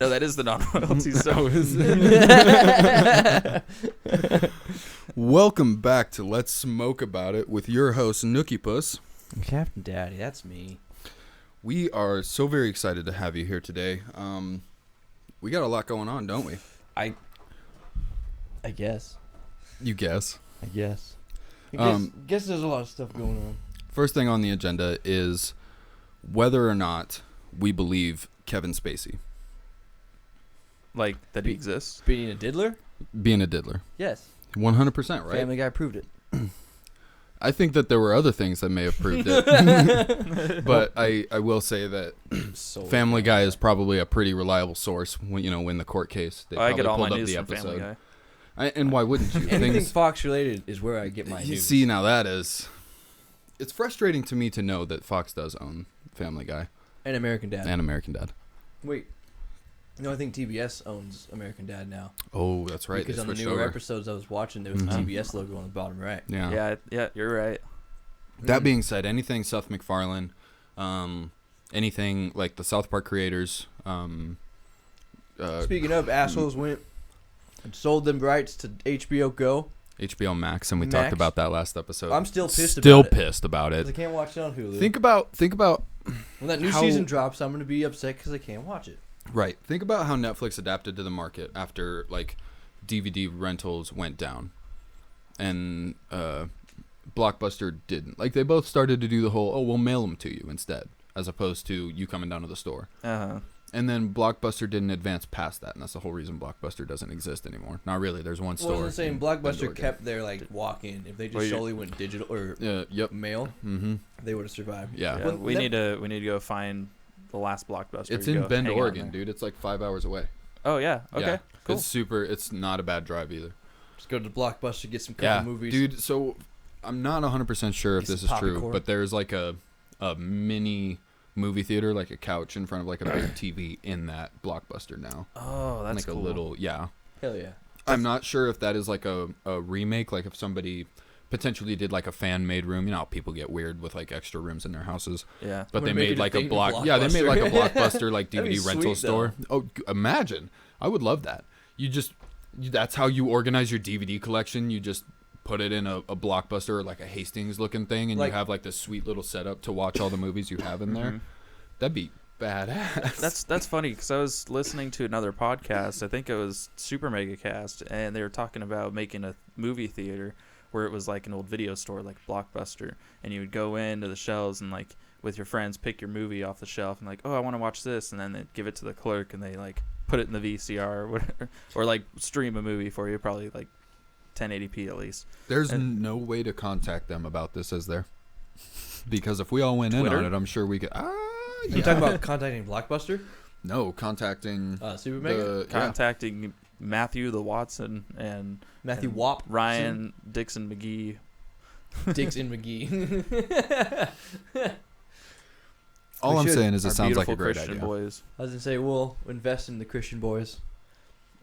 No, that is the non-royalty zone. Welcome back to Let's Smoke About It with your host, Nookie Puss. Captain Daddy, that's me. We are so very excited to have you here today. We got a lot going on, don't we? I guess. You guess. I guess there's a lot of stuff going on. First thing on the agenda is whether or not we believe Kevin Spacey Like, that he exists? Being a diddler? being a diddler. Yes. 100%, right? Family Guy proved it. I think that there were other things that may have proved it. But I will say that Family Guy is probably a pretty reliable source when the court case. They I get all my pulled up news the from episode. Family Guy. And why wouldn't you? Anything Fox related is where I get my You news. see, now that is... It's frustrating to me to know that Fox does own Family Guy. And American Dad. And American Dad. Wait. No, I think TBS owns American Dad now. Oh, that's right. Because on the newer episodes I was watching, there was a TBS logo on the bottom right. Yeah. Yeah, you're right. That being said, anything Seth MacFarlane, anything like the South Park creators. Speaking of, assholes went and sold them rights to HBO Go. HBO Max, and we Max. talked about that last episode. I'm still pissed Still about it. pissed about it. Because I can't watch it on Hulu. Think about when that new season drops, I'm going to be upset because I can't watch it. Right. Think about how Netflix adapted to the market after like DVD rentals went down, and Blockbuster didn't. Like they both started to do the whole, we'll mail them to you instead, as opposed to you coming down to the store. Uh-huh. And then Blockbuster didn't advance past that, and that's the whole reason Blockbuster doesn't exist anymore. Not really. There's one store. Well, I was saying Blockbuster Bend, kept their like walk-in. If they just solely went digital or mail, they would have survived. Yeah. Yeah, we need to go find the last Blockbuster. It's in Bend, Oregon, dude. It's like 5 hours away. Oh yeah. Okay. Yeah. Cool. It's not a bad drive either. Just go to Blockbuster, get some couple movies. Dude. So I'm not 100% sure if this is true, but there's like a mini movie theater, like a couch in front of like a big TV in that Blockbuster now. Oh, that's like cool. a little, Hell yeah. I'm not sure if that is like a remake, like if somebody potentially did like a fan-made room. You know how people get weird with like extra rooms in their houses. Yeah. But they made like a they made like a Blockbuster like DVD rental store. Oh, imagine. I would love that. That's how you organize your DVD collection. You just put it in a Blockbuster or like a Hastings looking thing, and you have like this sweet little setup to watch all the movies you have in there. That'd be badass. That's funny because I was listening to another podcast. I think it was Super Mega Cast, and they were talking about making a movie theater where it was like an old video store, like Blockbuster, and you would go into the shelves and like with your friends pick your movie off the shelf and like, oh, I want to watch this, and then they'd give it to the clerk and they like put it in the VCR or whatever, or like stream a movie for you, probably like 1080p at least. There's no way to contact them about this, is there? Because if we all went in on it, I'm sure we could. You talking about contacting Blockbuster? No, contacting Super Mega. Contacting Matthew the Watson and Matthew Wap, Ryan Dixon McGee. Dixon McGee. All I'm saying is it sounds like a great Christian idea. boys. I was gonna say we'll invest in the Christian boys.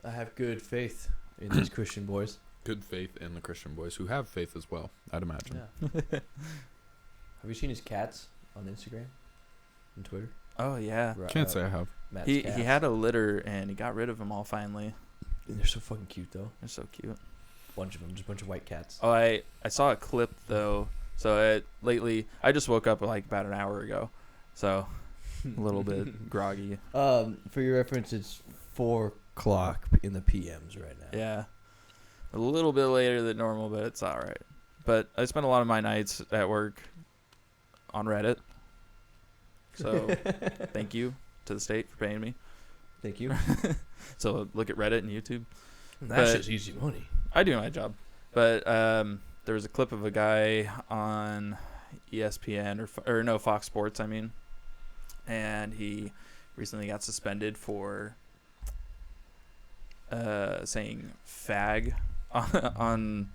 I have good faith in these Christian boys. Good faith in the Christian boys who have faith as well, I'd imagine. Yeah. Have you seen his cats on Instagram and Twitter? Oh yeah. Can't say I have. Matt's He cats. had a litter and he got rid of them all finally. And they're so fucking cute though. They're so cute. Bunch of them, just a bunch of white cats. Oh, I saw a clip though. So lately, I just woke up like about an hour ago, so a little bit groggy. For your reference, it's 4:00 in the PMs right now. Yeah, a little bit later than normal, but it's all right. But I spend a lot of my nights at work on Reddit. So thank you to the state for paying me. Thank you. So look at Reddit and YouTube. That's just easy money. I do my job. But there was a clip of a guy on ESPN or no, Fox Sports, I mean. And he recently got suspended for saying fag on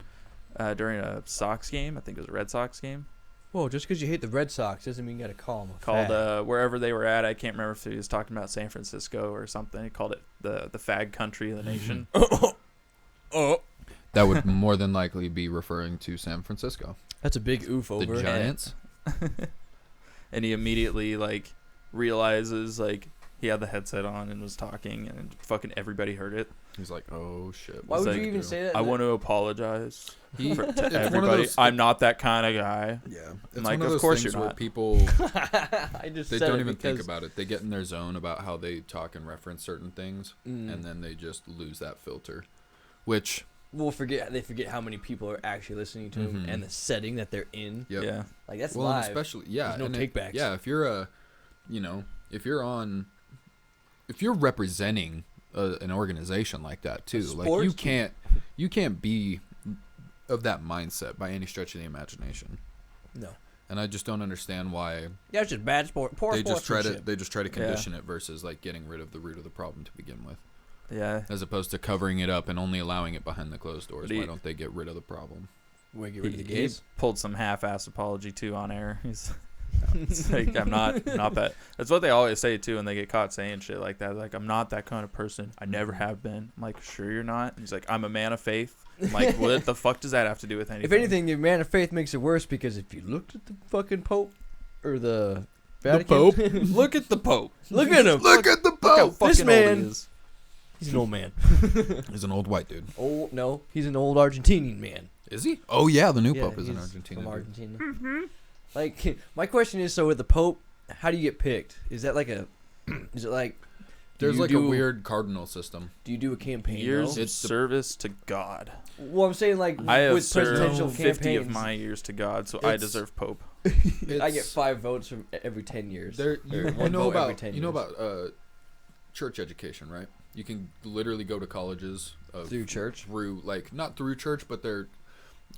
during a Sox game. I think it was a Red Sox game. Whoa, just because you hate the Red Sox doesn't mean you got to call them a Called fag. wherever they were at. I can't remember if he was talking about San Francisco or something. He called it the fag country of the nation. That would more than likely be referring to San Francisco. That's a big oof over. The Giants. And he immediately like realizes like He had the headset on and was talking, and fucking everybody heard it. He's like, oh shit. Why would you even say that? I want to apologize to It's everybody. I'm not that kind of guy. Yeah, it's like, of course you're not. People, I just they said don't it even think because- about it. They get in their zone about how they talk and reference certain things, and then they just lose that filter, which they forget how many people are actually listening to them and the setting that they're in. Yep. Yeah, like that's well, live. and especially There's no takebacks. Yeah, if you're if you're representing an organization like that too, like you can't be of that mindset by any stretch of the imagination. No. And I just don't understand why. Yeah, it's just bad sport. Poor they just try to Yeah. condition it versus like getting rid of the root of the problem to begin with. yeah. As opposed to covering it up and only allowing it behind the closed doors. Why don't they get rid of the problem? We get rid of the He gays. pulled some half-ass apology too on air. He's it's like, I'm not that. That's what they always say too when they get caught saying shit like that. Like, I'm not that kind of person. I never have been. I'm like, sure you're not. And he's like, I'm a man of faith. I'm like, what the fuck does that have to do with anything? If anything, the man of faith makes it worse because if you looked at the fucking Pope or the Vatican, Pope? Look at the Pope. Look at him. Look at the Look how Pope! fucking This old man- he is. He's an old man. He's an old white dude. Oh no, he's an old Argentinian man. Is he? Oh yeah, the new Yeah, Pope is an he's Argentina. from dude. Argentina. Mm-hmm. Like, my question is, so with the Pope, how do you get picked? Is that like is it like, There's like a weird cardinal system. do you do a campaign? Years though? of service to God. Well, I'm saying like I have with presidential served 50 campaigns, of my years to God, so I It's- deserve Pope. I get 5 votes from every 10 years. There, Or you one know vote every about 10 you know years. about church education, right? You can literally go to colleges Through church? through like not through church, but they're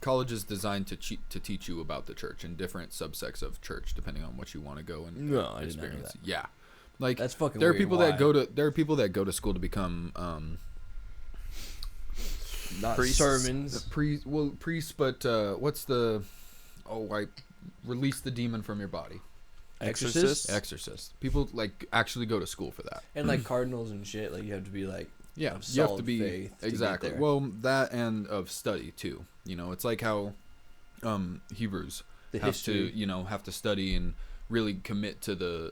colleges designed to teach you about the church and different subsects of church, depending on what you want to go and No, I did not know experience. that. Yeah, like That's fucking there are weird. people Why? that go to school to become Not priests. sermons. priests, but what's the I release the demon from your body. Exorcists? Exorcists. People like actually go to school for that. And like cardinals and shit. Like you have to be like, Yeah, of you have to solid be faith to get exactly. there. Well, that and of study too. You know, it's like how Hebrews the have history. to have to study and really commit to the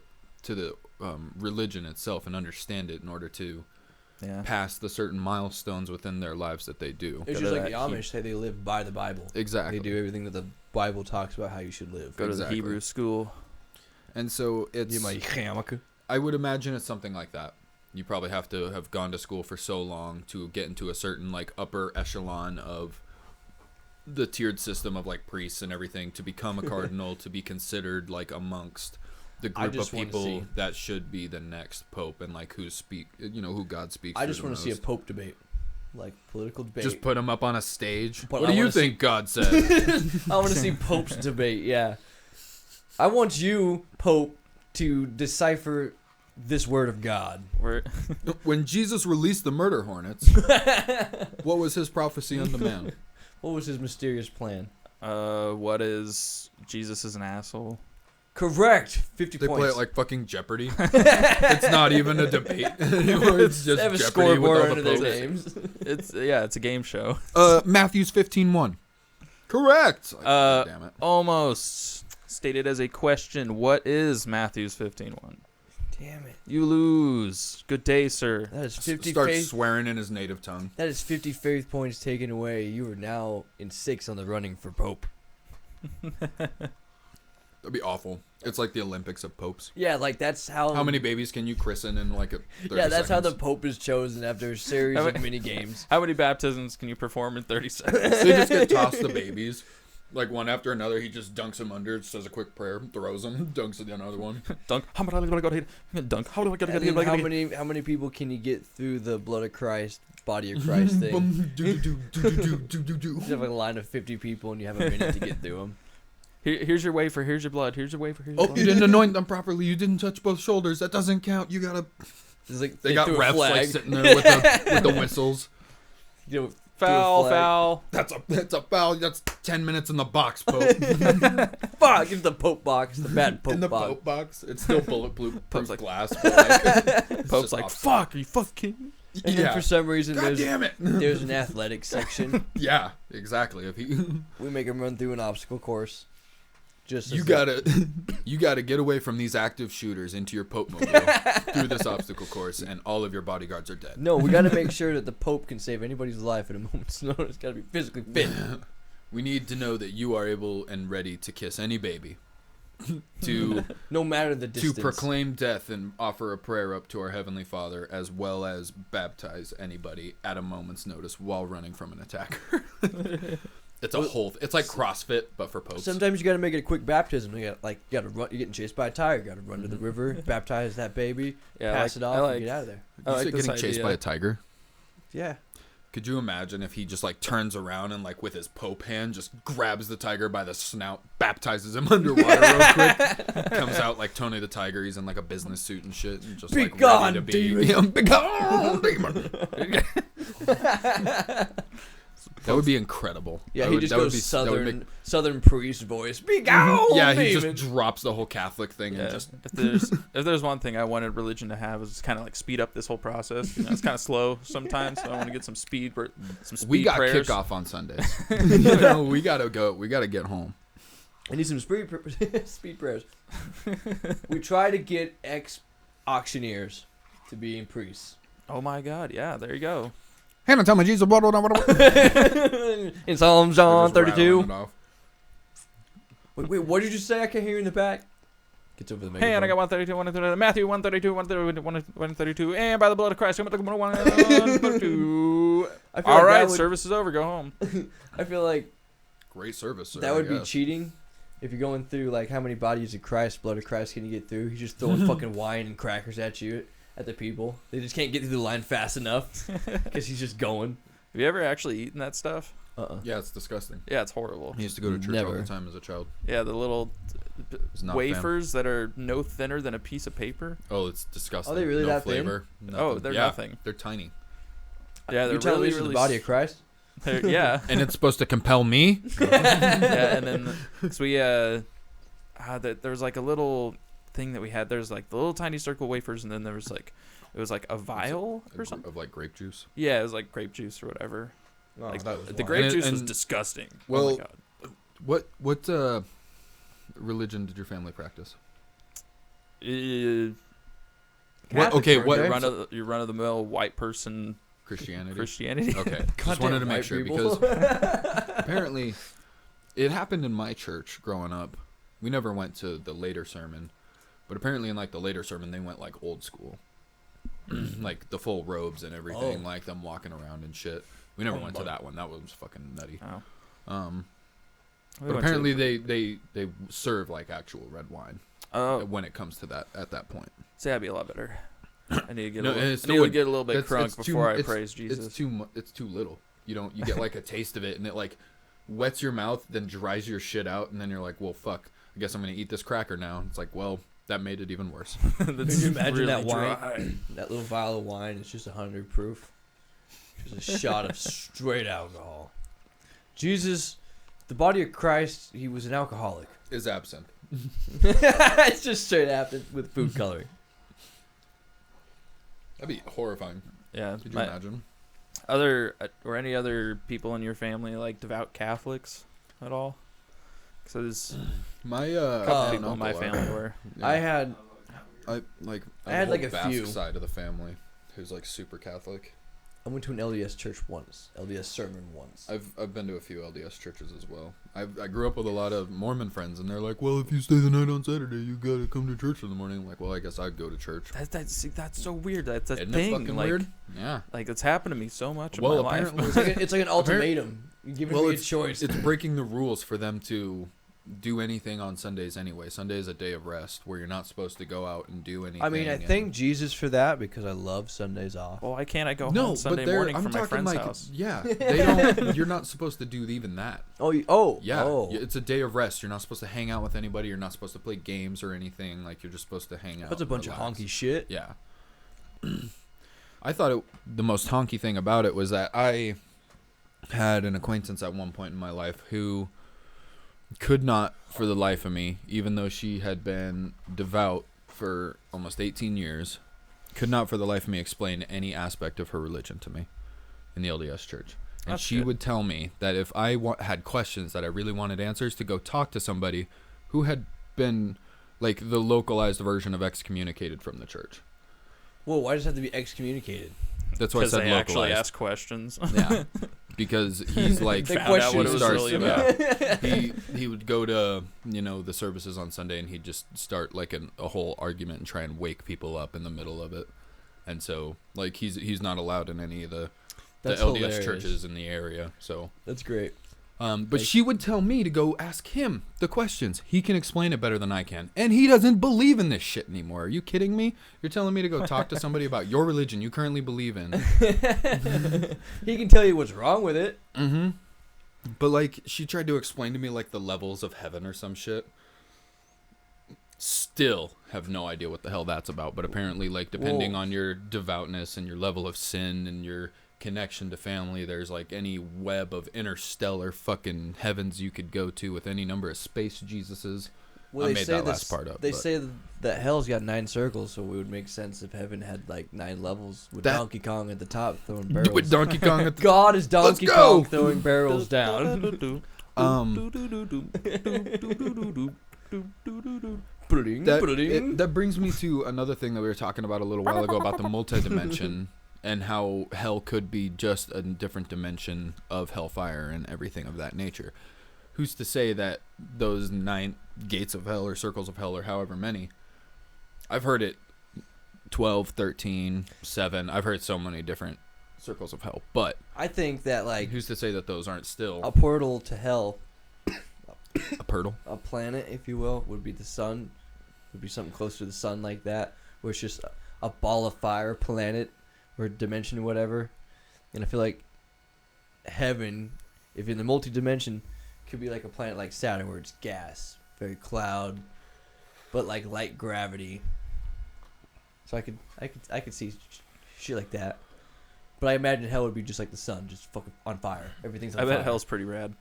religion itself and understand it in order to Yeah. pass the certain milestones within their lives that they do. It's Go just to like the that Amish say they live by the Bible. Exactly. They do everything that the Bible talks about how you should live. Go to Exactly. the Hebrew school. And so it's. Hammock. I would imagine it's something like that. You probably have to have gone to school for so long to get into a certain like upper echelon of the tiered system of like priests and everything to become a cardinal, to be considered like amongst the group of just wanna people see- that should be the next pope and like who God speaks. I just want want to see a Pope debate. Like political debate. Just put him up on a stage. But What I do you wanna see- think God said? I want to see Pope's debate, yeah. I want you, Pope, to decipher this word of God. Where When Jesus released the murder hornets, what was his prophecy on the man? What was his mysterious plan? what is Jesus is an asshole? Correct. 50 They points. play it like fucking Jeopardy. It's not even a debate anymore. It's just They have a Jeopardy with all scoreboard the under their popes. names. It's a game show. Matthew's 15:1. Correct. Damn it. Almost stated as a question. What is Matthew's 15:1? Damn it. You lose. Good day, sir. That is 50 Starts faith. swearing in his native tongue. That is 50 faith points taken away. You are now in 6 on the running for Pope. That'd be awful. It's like the Olympics of popes. Yeah, like that's how. How many babies can you christen in like a 30 Yeah, that's how the seconds? Pope is chosen after a series How of many- mini games. How many baptisms can you perform in 30 seconds? They just get tossed the babies. Like one after another, he just dunks them under, says a quick prayer, throws them, dunks another one. Dunk. How much I gotta hit? Dunk. How do I And gotta then get? how many people can you get through the blood of Christ, body of Christ thing? Boom, do. You have a line of 50 people and you have a minute to get through them. Here's your wafer. Here's your blood. Here's your wafer. Here's your Oh, blood. you didn't anoint them properly. You didn't touch both shoulders. That doesn't count. You gotta. It's like They got threw a refs like flag. sitting there with the whistles. You know, Foul, flag. foul. That's a foul. That's 10 minutes in the box, Pope. Fuck! Give the Pope box, the bad Pope in the box. Pope box. It's still bulletproof Pope's like- glass. But like, it's Pope's just like, awesome. fuck, are you fucking? And then for some reason, God there's damn it. there's an athletics section. Yeah, exactly. If he We make him run through an obstacle course. Just you gotta get away from these active shooters into your Pope mobile through this obstacle course, and all of your bodyguards are dead. No, we got to make sure that the Pope can save anybody's life at a moment's notice. Got to be physically fit. We need to know that you are able and ready to kiss any baby, to no matter the distance, to proclaim death and offer a prayer up to our Heavenly Father, as well as baptize anybody at a moment's notice while running from an attacker. It's it's like CrossFit, but for popes. Sometimes you got to make it a quick baptism. You got to run. You're getting chased by a tiger. You got to run to the river, baptize that baby, pass it off, and get out of there. You getting chased by a tiger? Yeah. Could you imagine if he just like turns around and like with his Pope hand just grabs the tiger by the snout, baptizes him underwater real quick, comes out like Tony the Tiger, he's in like a business suit and shit, and just like ready to be, demon. Be gone, demon. That would be incredible. Yeah, he just goes southern priest voice. Be gone, yeah, demon. he just drops the whole Catholic thing and just. If there's one thing I wanted religion to have, is kind of like speed up this whole process. You know, it's kind of slow sometimes, so I want to get some speed. We got prayers. kickoff on Sundays. You know, we gotta go. We gotta get home. I need some speed prayers. We try to get ex-auctioneers to be priests. Oh my God! Yeah, there you go. Hannah, tell me Jesus. In Psalm John 32. Wait, what did you say? I can't hear you in the back. Gets over the microphone. Hey, and I got 132, 132, Matthew 132, 132, and by the blood of Christ, 132. All right, service is over. Go home. I feel like great service, sir, that would be cheating. If you're going through like how many bodies of Christ, blood of Christ can you get through? He's just throwing fucking wine and crackers at you. At the people. They just can't get through the line fast enough because he's just going. Have you ever actually eaten that stuff? Yeah, it's disgusting. Yeah, it's horrible. He used to go to church all the time as a child. Yeah, the little wafers that are no thinner than a piece of paper. Oh, it's disgusting. Are they really that flavor. thin? Oh, they're nothing. They're tiny. Yeah, they're You're telling me really the body of Christ? Yeah. And it's supposed to compel me? Yeah, and then so we there was like a little thing that we had. There's like the little tiny circle wafers, and then there was like it was like a vial or something of like grape juice. Yeah, it was like grape juice or whatever. Oh, like, the grape juice was disgusting. Well, oh my God. What religion did your family practice? Your run of the mill white person Christianity. Okay, just wanted to make sure because apparently it happened in my church growing up. We never went to the later sermon, but apparently in like the later sermon they went like old school, like the full robes and everything, like them walking around and shit. We never went to that one. That was fucking nutty. Oh. But apparently they serve like actual red wine. When it comes to that at that point. See, that'd be a lot better. I need to get a little bit crunk before I praise Jesus. It's too little. You get like a taste of it and it like wets your mouth, then dries your shit out, and then you're like, well, fuck. I guess I'm gonna eat this cracker now. It's like, well, that made it even worse. Can you imagine really that wine? That little vial of wine is just 100 proof. Just a shot of straight alcohol. Jesus, the body of Christ, he was an alcoholic. Is absent. It's just straight absent with food coloring. That'd be horrifying. Yeah. Could you imagine? Or any other people in your family like devout Catholics at all? Because my people in my family were. Yeah. I had like a few side of the family who's like super Catholic. I went to an LDS church once, LDS sermon once. I've been to a few LDS churches as well. I grew up with a lot of Mormon friends, and they're like, well, if you stay the night on Saturday, you gotta come to church in the morning. I'm like, well, I guess I'd go to church. That's so weird. That's a Isn't thing. It fucking weird? Yeah. Like it's happened to me so much in my life. It's like an ultimatum. You give me a choice. It's breaking the rules for them to do anything on Sundays anyway. Sunday is a day of rest where you're not supposed to go out and do anything. I mean, I thank Jesus for that because I love Sundays off. Well, why can't I go home Sunday morning from my friend's house? Yeah, they don't. You're not supposed to do even that. Yeah. It's a day of rest. You're not supposed to hang out with anybody. You're not supposed to play games or anything. Like you're just supposed to hang out. That's a bunch of honky shit. Yeah. I thought the most honky thing about it was that I had an acquaintance at one point in my life who could not for the life of me, even though she had been devout for almost 18 years, could not for the life of me explain any aspect of her religion to me in the LDS church. And she would tell me that if I had questions that I really wanted answers, to go talk to somebody who had been like the localized version of excommunicated from the church. Whoa, why does it have to be excommunicated? That's why I said they localized. actually ask questions. Yeah, because he's like found out what it was really about. He would go to the services on Sunday, and he'd just start like a whole argument and try and wake people up in the middle of it. And so like he's not allowed in any of the LDS hilarious. churches in the area. So that's great. But she would tell me to go ask him the questions. He can explain it better than I can. And he doesn't believe in this shit anymore. Are you kidding me? You're telling me to go talk to somebody about your religion you currently believe in. He can tell you what's wrong with it. Mm-hmm. But, like, she tried to explain to me, like, the levels of heaven or some shit. Still have no idea what the hell that's about. But apparently, like, depending on your devoutness and your level of sin and your connection to family, there's like any web of interstellar fucking heavens you could go to with any number of space Jesuses. Well, I made that last part up. They say that hell's got 9 circles, so it would make sense if heaven had like 9 levels with Donkey Kong at the top throwing barrels. With Donkey Kong at the God is Donkey Kong throwing barrels down. That brings me to another thing that we were talking about a little while ago about the multi-dimension. And how hell could be just a different dimension of hellfire and everything of that nature. Who's to say that those 9 gates of hell or circles of hell or however many, I've heard it 12, 13, 7. I've heard so many different circles of hell. But I think that like who's to say that those aren't still a portal to hell, a portal, a planet, if you will, would be the sun. Would be something close to the sun like that, where it's just a ball of fire planet. Or dimension or whatever. And I feel like heaven, if in the multi-dimension, could be like a planet like Saturn where it's gas, very cloud, but like light gravity. So I could see shit like that. But I imagine hell would be just like the sun, just fucking on fire. Everything's on fire. I bet hell's pretty rad.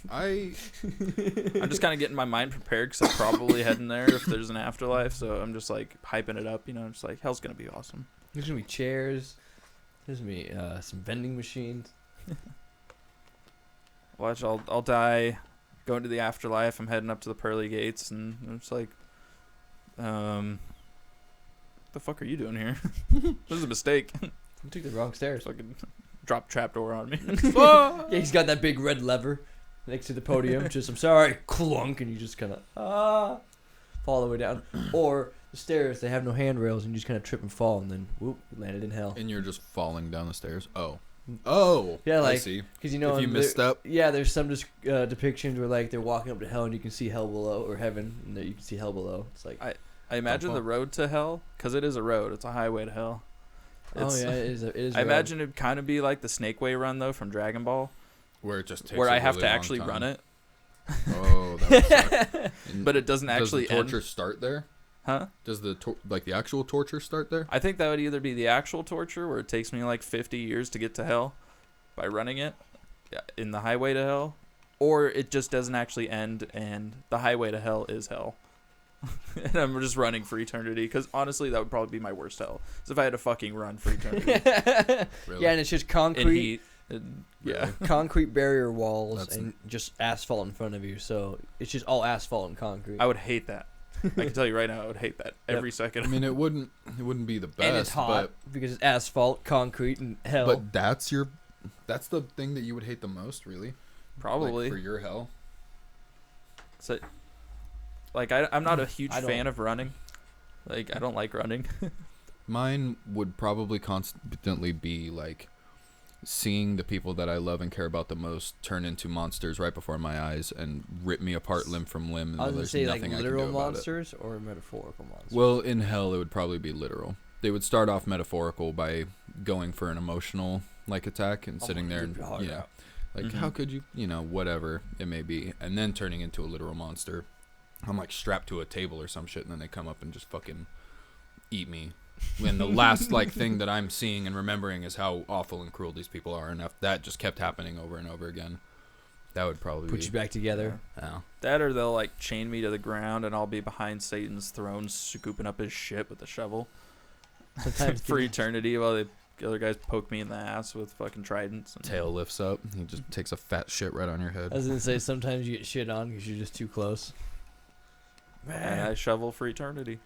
I'm just kind of getting my mind prepared because I'm probably heading there if there's an afterlife. So I'm just like hyping it up, just like hell's gonna be awesome. There's gonna be chairs. There's gonna be some vending machines. Watch, I'll die, go into the afterlife. I'm heading up to the pearly gates, and I'm just like, what the fuck are you doing here? This is a mistake. You took the wrong stairs. Fucking drop trapdoor on me. Yeah, he's got that big red lever next to the podium. Just, I'm sorry, clunk, and you just kind of fall all the way down. Or the stairs, they have no handrails, and you just kind of trip and fall, and then whoop, you landed in hell. and you're just falling down the stairs. Oh, yeah, like I see. Because If you misstep. Yeah, there's some depictions where like they're walking up to hell, and you can see hell below, or heaven, and you can see hell below. It's like I imagine the road to hell, because it is a road. It's a highway to hell. It is. I imagine it'd kind of be like the Snake Way run though from Dragon Ball, Where it just takes where a I have really to long actually time. run it. Oh, that would suck. But it doesn't actually Does the torture start there? Huh? Does the actual torture start there? I think that would either be the actual torture, where it takes me like 50 years to get to hell by running it in the highway to hell, or it just doesn't actually end, and the highway to hell is hell. And I'm just running for eternity, because honestly that would probably be my worst hell, is if I had to fucking run for eternity. Really? Yeah, and it's just In concrete. heat. Yeah. Concrete barrier walls and just asphalt in front of you, so it's just all asphalt and concrete. I would hate that. I can tell you right now, I would hate that every second. I mean, it wouldn't be the best, and it's hot because it's asphalt, concrete, and hell. but that's the thing that you would hate the most, really. Probably. Like, for your hell. So, like, I'm not a huge fan of running. Like, I don't like running. Mine would probably constantly be like seeing the people that I love and care about the most turn into monsters right before my eyes and rip me apart limb from limb. And I was gonna there's say like nothing I can literal do about monsters or metaphorical monsters. Well, in hell, it would probably be literal. They would start off metaphorical by going for an emotional like attack and sitting there and like how could you, whatever it may be, and then turning into a literal monster. I'm like strapped to a table or some shit, and then they come up and just fucking eat me. And the last like thing that I'm seeing and remembering is how awful and cruel these people are, and if that just kept happening over and over again, that would probably put you back together. Yeah. That, or they'll like chain me to the ground and I'll be behind Satan's throne scooping up his shit with a shovel. Sometimes for eternity while the other guys poke me in the ass with fucking tridents. And Tail lifts up. He just takes a fat shit right on your head. I was gonna say sometimes you get shit on because you're just too close. and I shovel for eternity.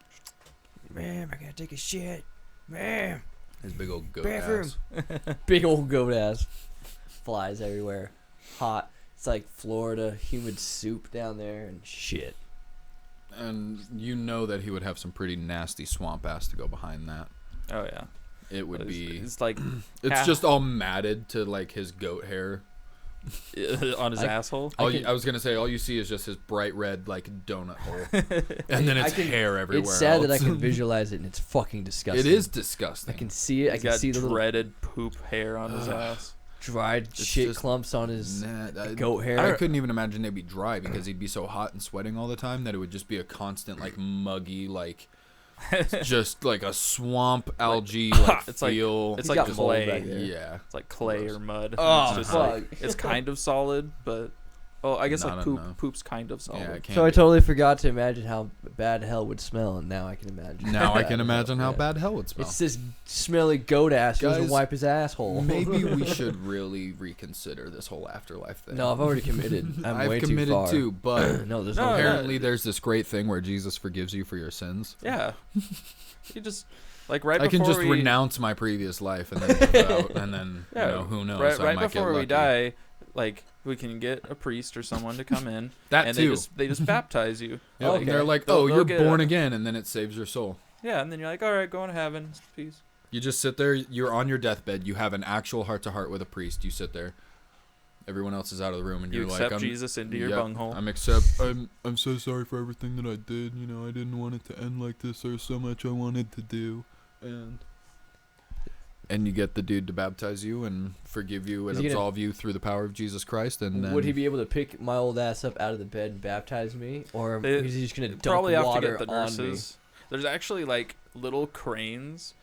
Man, I gotta take a shit. Man. His big old goat Bathroom. ass. Big old goat ass. Flies everywhere. Hot. It's like Florida, humid soup down there and shit. And you know that he would have some pretty nasty swamp ass to go behind that. Oh yeah. It would be. It's like it's just all matted to like his goat hair on his asshole. I was gonna say all you see is just his bright red like donut hole, and then it's hair everywhere. It's sad else. that I can visualize it, and it's fucking disgusting. It is disgusting. I can see it. He's I can see the little dreaded poop hair on his ass. dried shit just clumps on his goat hair. I couldn't even imagine they'd be dry because he'd be so hot and sweating all the time that it would just be a constant like muggy like. Just like a swamp algae like it's feel. It's like clay. Yeah, it's like clay or mud. Oh, it's just fuck. like, it's kind of solid, but I guess Not like enough. poop's kind of solid. Yeah, it So I totally forgot to imagine how bad hell would smell, and now I can imagine. Now I can imagine how bad hell would smell. It's this smelly goat ass who doesn't Guys, wipe his asshole. Maybe we should really reconsider this whole afterlife thing. No, I've already committed. I'm way I've committed too far. too, but No, there's No, no. apparently there's this great thing where Jesus forgives you for your sins. Yeah. You just like right I before can just we renounce my previous life and then live out, and then Yeah, you know who knows? right, I right might get before we lucky. die, like we can get a priest or someone to come in That and too. they just baptize you. Yep, Okay. and they're like, They'll- "Oh, they'll you're get born a- again," and then it saves your soul. Yeah, and then you're like, all right, go to heaven, peace. You just sit there. You're on your deathbed. You have an actual heart-to-heart with a priest. You sit there. Everyone else is out of the room, and You you're accept like, Jesus into your bunghole. I'm so sorry for everything that I did. You know, I didn't want it to end like this. There's so much I wanted to do, and you get the dude to baptize you and forgive you and Is he gonna- absolve you through the power of Jesus Christ. And then Would he be able to pick my old ass up out of the bed and baptize me, or is he just gonna dump Probably have to water get the on me? nurses. There's actually like little cranes.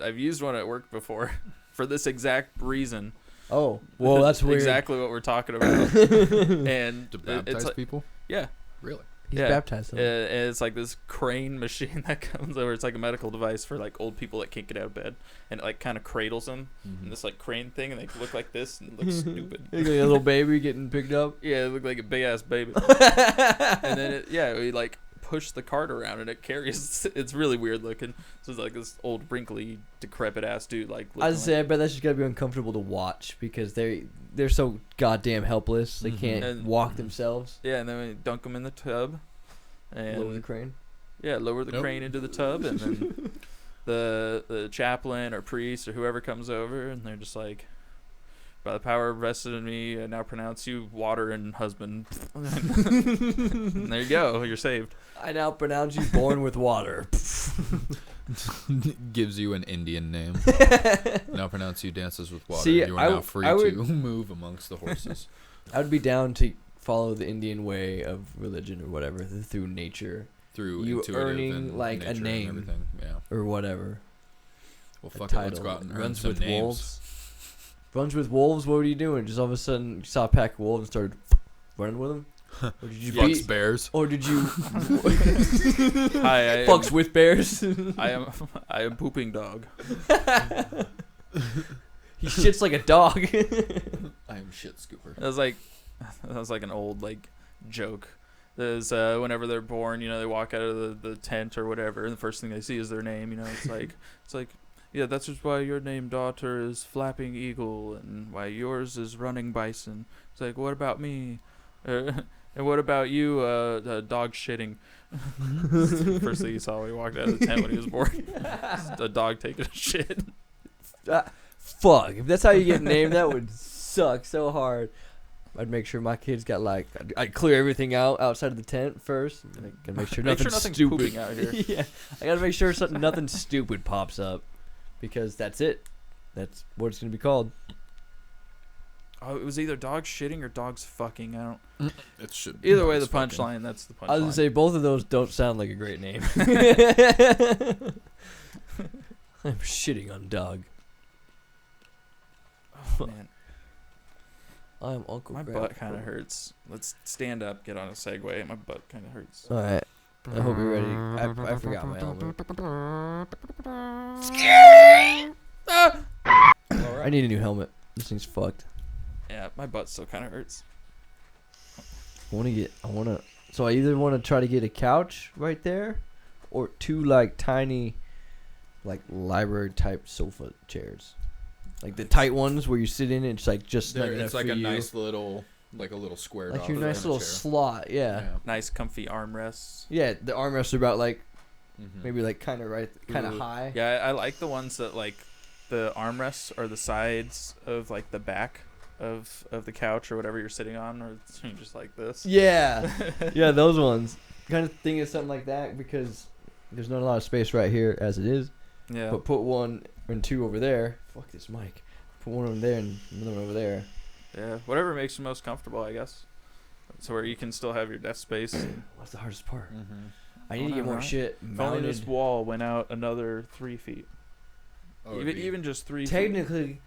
I've used one at work before for this exact reason. Oh, well, that's weird. Exactly what we're talking about. And to baptize it's like, people? yeah. Really? He's Yeah. baptized. And it's like this crane machine that comes over. It's like a medical device for like old people that can't get out of bed, and it like kind of cradles them in this like crane thing, and they look like this and it looks stupid. Like a little baby getting picked up. Yeah, it looked like a big ass baby. And then we like push the cart around and it carries. It's really weird looking. So it's like this old wrinkly decrepit ass dude like. I was say, I bet that's just gotta be uncomfortable to watch because they're so goddamn helpless. They can't And- walk themselves. Yeah, and then we dunk them in the tub. And Lower the crane. Yeah, lower the crane into the tub, and then the chaplain or priest or whoever comes over, and they're just like, by the power vested in me, I now pronounce you water and husband. And there you go, you're saved. I now pronounce you born with water. Gives you an Indian name. Now pronounce you dances with water. See, You are now free I would- to move amongst the horses. I would be down to follow the Indian way of religion or whatever through nature Through You intuitive earning, and like, a nature and name. everything. Yeah. or whatever. Well, A fuck it. Let's title. go out and earn Runs some with names. wolves. Runs with wolves. What were you doing? Just all of a sudden you saw a pack of wolves and started running with them. Or did you Fucks bears. Or did you Hi, fucks with bears? I am pooping dog. He shits like a dog. I am shit scooper. That was like an old like joke. There's whenever they're born, they walk out of the tent or whatever, and the first thing they see is their name. It's like yeah, that's just why your name, daughter, is Flapping Eagle, and why yours is Running Bison. It's like, what about me? And what about you, dog shitting? First thing he saw when he walked out of the tent when he was born. A dog taking a shit. Fuck. If that's how you get named, that would suck so hard. I'd make sure my kids got I'd clear everything out outside of the tent first. I gotta make sure nothing's stupid. pooping out here. Yeah, I gotta make sure nothing stupid pops up, because that's it. That's what it's gonna be called. Oh, it was either dogs shitting or dogs fucking. I don't. It should. Either way, the dogs fucking. punchline. That's the punchline. I was gonna say both of those don't sound like a great name. I'm shitting on dog. Oh, man. I'm Uncle My Grandpa. butt kind of hurts. Let's stand up, get on a Segue. My butt kind of hurts. All right. I hope you're ready. I forgot my helmet. I need a new helmet. This thing's fucked. Yeah, my butt still kind of hurts. I wanna So I either want to try to get a couch right there, or 2 like tiny, like library type sofa chairs, like the tight ones where you sit in and it's like just snug enough it's like for a you. nice little, like a little square. Like your nice little slot, yeah. Nice comfy armrests. Yeah, the armrests are about like maybe like kind of high. Yeah, I like the ones that like the armrests are the sides of like the back of the couch or whatever you're sitting on, or it's just like this. Yeah, yeah, those ones. Kind of thinking of something like that because there's not a lot of space right here as it is. Yeah. But put 1 and 2 over there. Fuck this mic. Put 1 over there and another one over there. Yeah, whatever makes you most comfortable, I guess. So where you can still have your desk space. What's the hardest part? I I need to get more right? shit If only this mounted. wall went out another 3 feet. Oh, Even just 3 feet. Technically,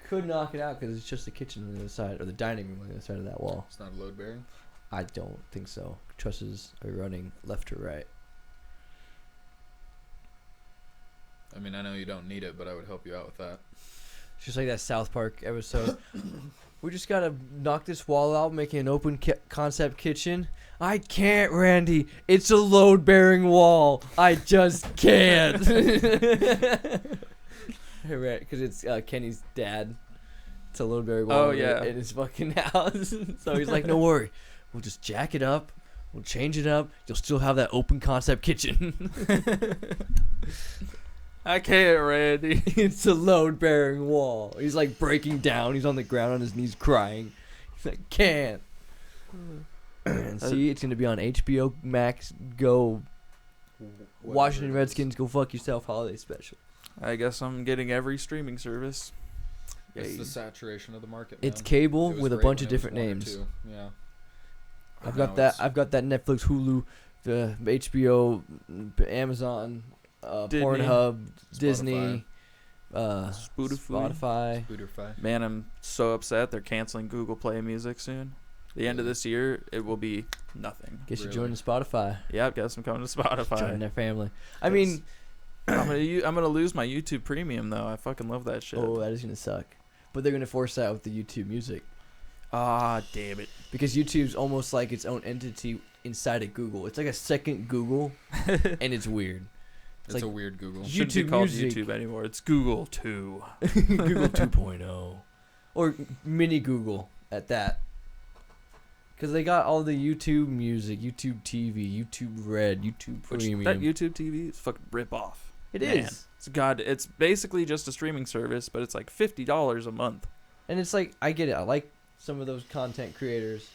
could knock it out because it's just the kitchen on the other side or the dining room on the other side of that wall. It's not a load bearing. I don't think so. Trusses are running left to right. I mean, I know you don't need it, but I would help you out with that. It's just like that South Park episode. We just gotta knock this wall out, making an open concept kitchen. I can't, Randy. It's a load-bearing wall. I just can't. Right, because it's Kenny's dad. It's a load-bearing wall. Oh, yeah. In his fucking house. So he's like, "No worry, we'll just jack it up. We'll change it up. You'll still have that open concept kitchen." I can't, Randy. It's a load-bearing wall. He's like breaking down. He's on the ground on his knees crying. He's like, "Can't." And see, it's gonna be on HBO Max. Go. Washington Redskins, go fuck yourself. Holiday special. I guess I'm getting every streaming service. It's Yay. the saturation of the market. It's man. cable It was with a great bunch when of it was different 1 or names. 2. Yeah. I've Now got that. it's- I've got that Netflix, Hulu, the HBO, Amazon, Disney. Pornhub, Disney, Spotify. Spotify. Man, I'm so upset they're canceling Google Play Music soon. The end of this year, it will be nothing. Guess you're Really? joining Spotify. Yep, guess I'm coming to Joining Spotify. their family. I mean, I'm gonna lose my YouTube Premium though. I fucking love that shit. oh, that is gonna suck. But they're gonna force that with the YouTube Music Ah, damn it. because YouTube's almost like its own entity inside of Google. It's like a second Google, and it's weird. It's like a weird Google. you- Shouldn't be YouTube called Music. YouTube anymore. It's Google 2. Google 2.0 or mini Google at that. Because they got all the YouTube Music, YouTube TV, YouTube Red, YouTube Which Premium. that YouTube TV is fucking rip off. It Man. is. It's basically just a streaming service, but it's like $50 a month. And it's like, I get it. I like some of those content creators.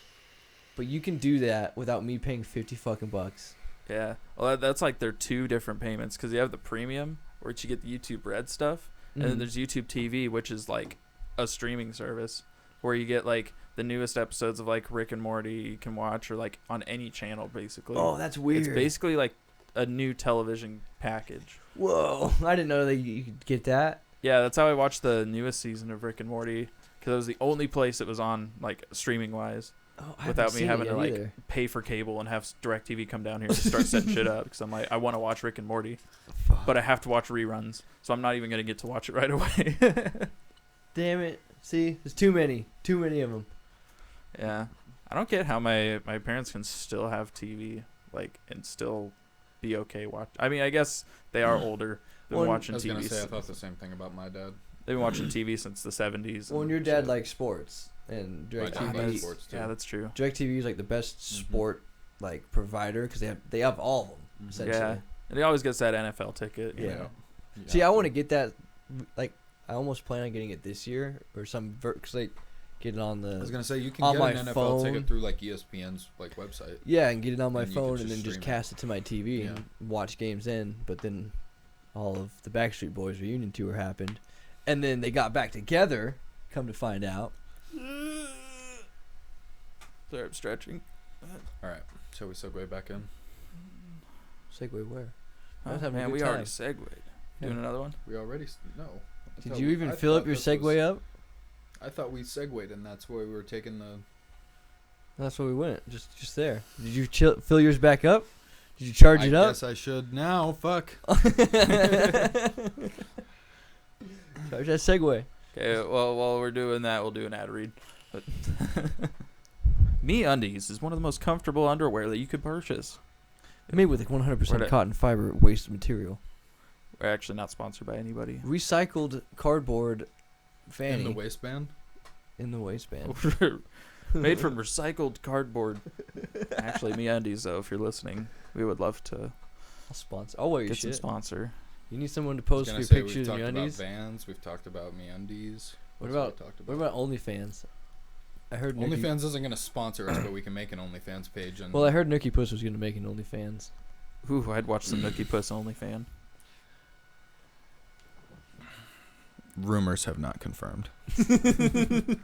But you can do that without me paying 50 fucking bucks. Yeah. Well, that's like their 2 different payments because you have the premium, where you get the YouTube Red stuff, and then there's YouTube TV, which is like a streaming service where you get like the newest episodes of like Rick and Morty you can watch, or like on any channel basically. Oh, that's weird. It's basically like a new television package. Whoa. I didn't know that you could get that. Yeah, that's how I watched the newest season of Rick and Morty, because it was the only place it was on like streaming wise. Oh, I Without haven't me seen having it to yet like either. pay for cable and have DirecTV come down here to start setting shit up, because I'm like, I want to watch Rick and Morty, Fuck. but I have to watch reruns, so I'm not even gonna get to watch it right away. Damn it. See, there's too many of them. Yeah, I don't get how my parents can still have TV like and still be okay watch. I mean, I guess they are older. They've been Well, watching I was gonna TV. say I thought the same thing about my dad. They've been watching TV since the 70s. Well, and your dad likes sports, and My dad DirecTV. likes sports too. Yeah, that's true. DirecTV is like the best sport like provider because they have all of them essentially. Yeah, and he always gets that NFL ticket. you Yeah. know. See, I want to get that. Like, I almost plan on getting it this year or some because like get it on I was the gonna say you can on get my an NFL phone. ticket through like ESPN's like website. yeah, and get it on my And you can phone just and then just stream it. cast it to my TV and watch games in. But then all of the Backstreet Boys reunion tour happened, and then they got back together. Come to find out, Sorry, I'm stretching. All right, shall we segue back in? segue where? I Oh, was having a man, good we time. already segued. Doing Yeah. another one? We already no. I Did thought you we- even I fill up thought your this segue was- up? I thought we segued, and that's why we were taking the. That's where we went. Just there. Did you fill yours back up? Did you charge it I up? guess I should now. Fuck. Charge that segue. Okay, well, while we're doing that, we'll do an ad read. But MeUndies is one of the most comfortable underwear that you could purchase. Made with like 100% cotton fiber waste material. We're actually not sponsored by anybody. Recycled cardboard fanny. In the waistband? In the waistband. Made from recycled cardboard. Actually, MeUndies, though, if you're listening, we would love to I'll sponsor. I'll wear your get shit. some sponsor. You need someone to post for your pictures of MeUndies? MeUndies? We've talked about Vans. We've talked about MeUndies. What about OnlyFans? I heard OnlyFans isn't going to sponsor us, but we can make an OnlyFans page. And well, I heard Nookie Puss was going to make an OnlyFans. Ooh, I'd watch some Nookie Puss OnlyFan. Rumors have not confirmed. Can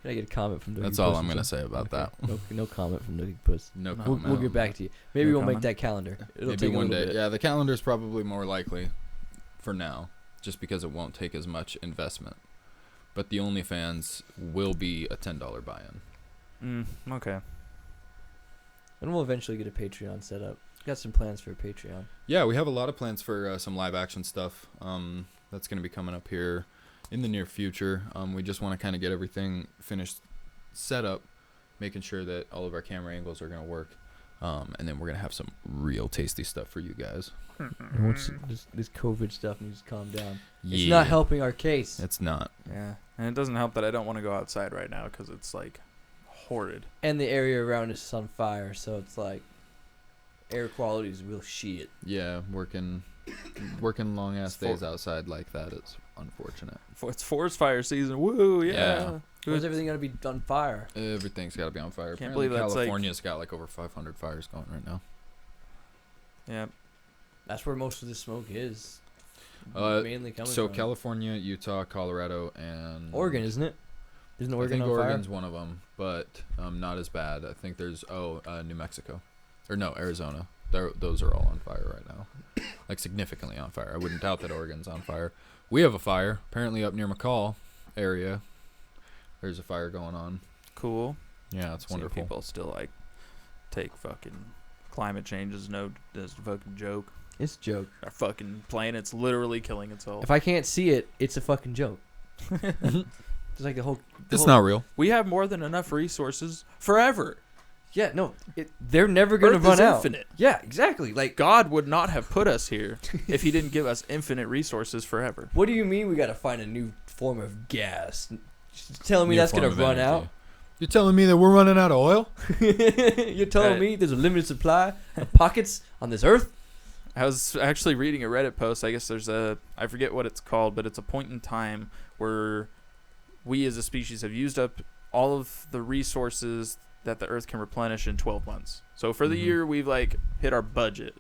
I get a comment from Nookie Puss? That's all I'm going to say about that. No comment from Nookie Puss. No We'll comment. get back to you. Maybe No we'll make comment. that calendar. It'll Maybe take one a little day. bit. Yeah, the calendar's probably more likely for now, just because it won't take as much investment. But the OnlyFans will be a $10 buy-in. Okay. And we'll eventually get a Patreon set up. Got some plans for a Patreon. Yeah, we have a lot of plans for some live action stuff. That's going to be coming up here in the near future. We just want to kind of get everything finished, set up, making sure that all of our camera angles are going to work. And then we're going to have some real tasty stuff for you guys. Once this COVID stuff needs to calm down. Yeah. It's not helping our case. It's not. Yeah. And it doesn't help that I don't want to go outside right now because it's, like, horrid. And the area around us is on fire, so it's like air quality is real shit. Yeah, working long ass days outside like that is unfortunate. It's forest fire season. Woo, yeah. Why's everything gotta be on fire? Everything's got to be on fire. Can't Apparently believe that's California's got like over 500 fires going right now. Yeah. That's where most of the smoke is. Mainly coming so from. California, Utah, Colorado, and Oregon, isn't it? Isn't Oregon I think on Oregon's fire? one of them, but not as bad. I think there's New Mexico, or no, Arizona. Those are all on fire right now, like significantly on fire. I wouldn't doubt that Oregon's on fire. We have a fire apparently up near McCall area. There's a fire going on. Cool. Yeah, it's See, wonderful. People still, like, take fucking climate change as a fucking joke. It's a joke. Our fucking planet's literally killing itself. If I can't see it, it's a fucking joke. It's like the whole. It's not real. We have more than enough resources forever. Yeah, no, they're never gonna Earth run is out. infinite. Yeah, exactly. Like, God would not have put us here if he didn't give us infinite resources forever. what do you mean we gotta find a new form of gas? Telling me New that's gonna form of run energy. out? You're telling me that we're running out of oil? You're telling me there's a limited supply of pockets on this earth? I was actually reading a Reddit post. I guess there's I forget what it's called, but it's a point in time where we as a species have used up all of the resources that the earth can replenish in 12 months. So for the year, we've like hit our budget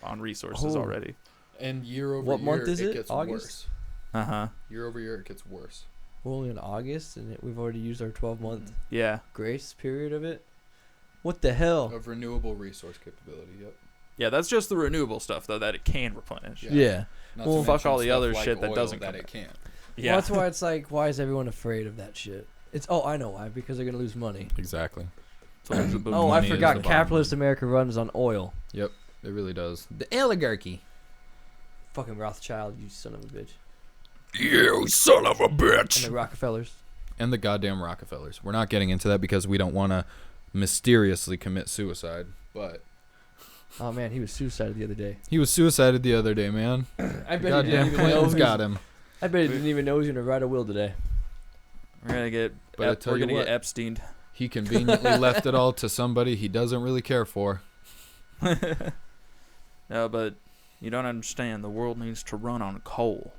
on resources already. And year over What year, month is it? gets August? worse. Uh-huh. Year over year, it gets worse. We're only in August, and we've already used our 12-month Yeah. grace period of it. What the hell? Of renewable resource capability, yep. Yeah, that's just the renewable stuff, though, that it can replenish. Yeah. Not Well, to fuck mention all the stuff other like shit that oil doesn't that come it can't. Yeah. Well, that's why it's like, why is everyone afraid of that shit? I know why. Because they're going to lose money. Exactly. Oh, I Money is forgot. the Capitalist America runs on oil. Yep, it really does. The oligarchy. Fucking Rothschild, you son of a bitch. You son of a bitch. And the Rockefellers. And the goddamn Rockefellers. We're not getting into that because we don't want to mysteriously commit suicide, but Oh, man, he was suicided the other day. he was suicided the other day, man. I bet he Goddamn didn't even know. Clinton's got him. I bet he didn't even know he was going to write a will today. We're gonna get. But I tell we're you gonna what. get Epsteined. He conveniently left it all to somebody he doesn't really care for. No, but you don't understand. The world needs to run on coal.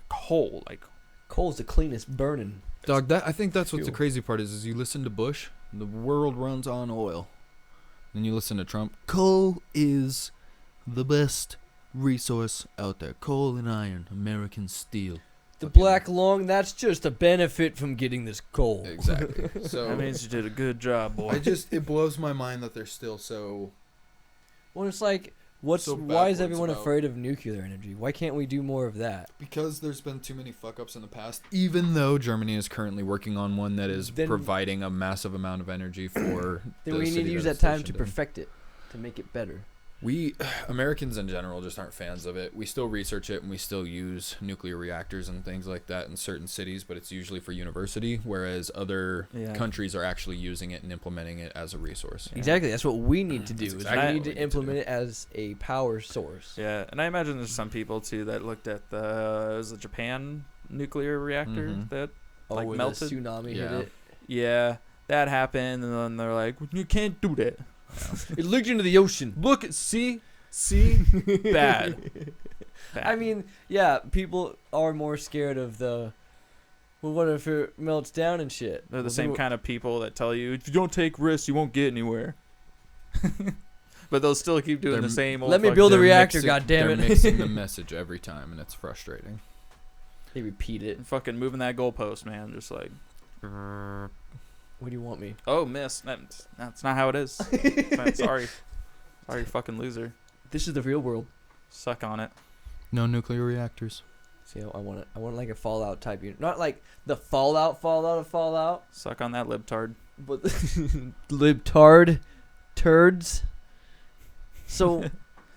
Coal, like. Coal's the cleanest burning. Dog, I think that's what the Fuel. crazy part is you listen to Bush, the world runs on oil. Then you listen to Trump, coal is the best resource out there. Coal and iron, American steel. The black lung, that's just a benefit from getting this coal. Exactly. So That means you did a good job, boy. it blows my mind that they're still so. Well, it's like, why is backwards everyone about- afraid of nuclear energy? Why can't we do more of that? Because there's been too many fuck ups in the past. Even though Germany is currently working on one that is Then- providing a massive amount of energy for. Then the we need city to use it's that time to stationed in. perfect it, to make it better. We Americans in general just aren't fans of it. We still research it and we still use nuclear reactors and things like that in certain cities, but it's usually for university, whereas other countries are actually using it and implementing it as a resource. Exactly. That's what we need to do. Exactly we need to implement it as a power source. Yeah, and I imagine there's some people too that looked at the Japan nuclear reactor that melted. The tsunami hit it. Yeah, that happened, and then they're like, "You can't do that." Yeah. It leaked into the ocean. Look at see, bad. I mean, yeah, people are more scared of the. Well, what if it melts down and shit? They're the same kind of people that tell you if you don't take risks, you won't get anywhere. But they'll still keep doing the same. Let me build a reactor. God damn it! They're mixing the message every time, and it's frustrating. They repeat it. Fucking moving that goalpost, man. Just like. What do you want me? Oh, miss. That's not how it is. Sorry, fucking loser. This is the real world. Suck on it. No nuclear reactors. See, I want it. I want like a Fallout type unit, not like the Fallout of Fallout. Suck on that libtard. But libtard turds. So,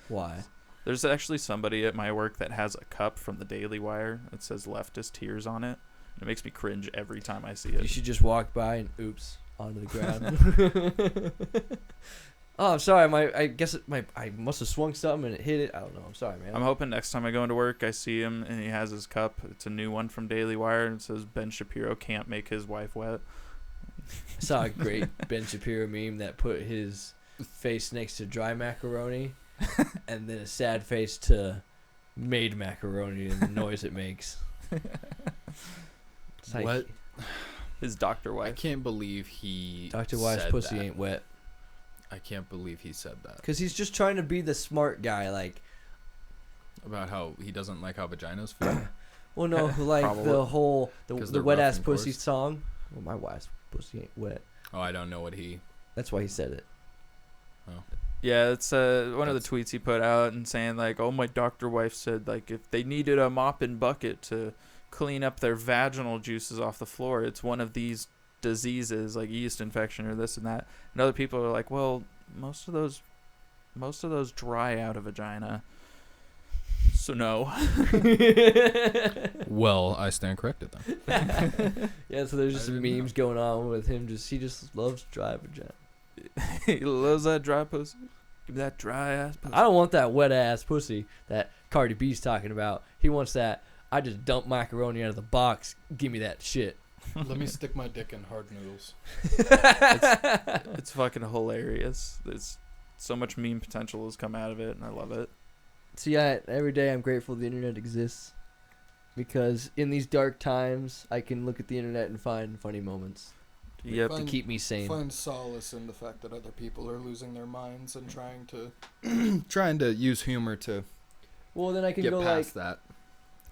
why? There's actually somebody at my work that has a cup from the Daily Wire that says leftist tears on it. It makes me cringe every time I see it. You should just walk by and oops onto the ground. Oh, I'm sorry. I must have swung something and it hit it. I don't know. I'm sorry, man. I'm hoping next time I go into work, I see him and he has his cup. It's a new one from Daily Wire and it says Ben Shapiro can't make his wife wet. I saw a great Ben Shapiro meme that put his face next to dry macaroni and then a sad face to made macaroni and the noise it makes. Like, what? His Dr. Wife. I can't believe he Dr. Wife's pussy ain't wet. I can't believe he said that. Because he's just trying to be the smart guy, like... About how he doesn't like how vaginas feel? Well, no, like the whole... The wet-ass pussy coarse. song. Well, my wife's pussy ain't wet. Oh, I don't know what he... That's why he said it. Oh. Yeah, it's one of the tweets he put out and saying, like, oh, my Dr. Wife said, like, if they needed a mop and bucket to... clean up their vaginal juices off the floor, it's one of these diseases like yeast infection or this and that. And other people are like, well, most of those dry out a vagina, so no. Well, I stand corrected then. Yeah, so there's just memes going on with him. He just loves dry vagina. He loves that dry pussy. Give me that dry ass pussy. I don't want that wet ass pussy that Cardi B's talking about. He wants that. I just dump macaroni out of the box. Give me that shit. Let me stick my dick in hard noodles. It's fucking hilarious. There's so much meme potential has come out of it, and I love it. So yeah, every day I'm grateful the internet exists. Because in these dark times, I can look at the internet and find funny moments. Yep. To keep me sane. Find solace in the fact that other people are losing their minds and trying to use humor to well, then I can get go past like, that.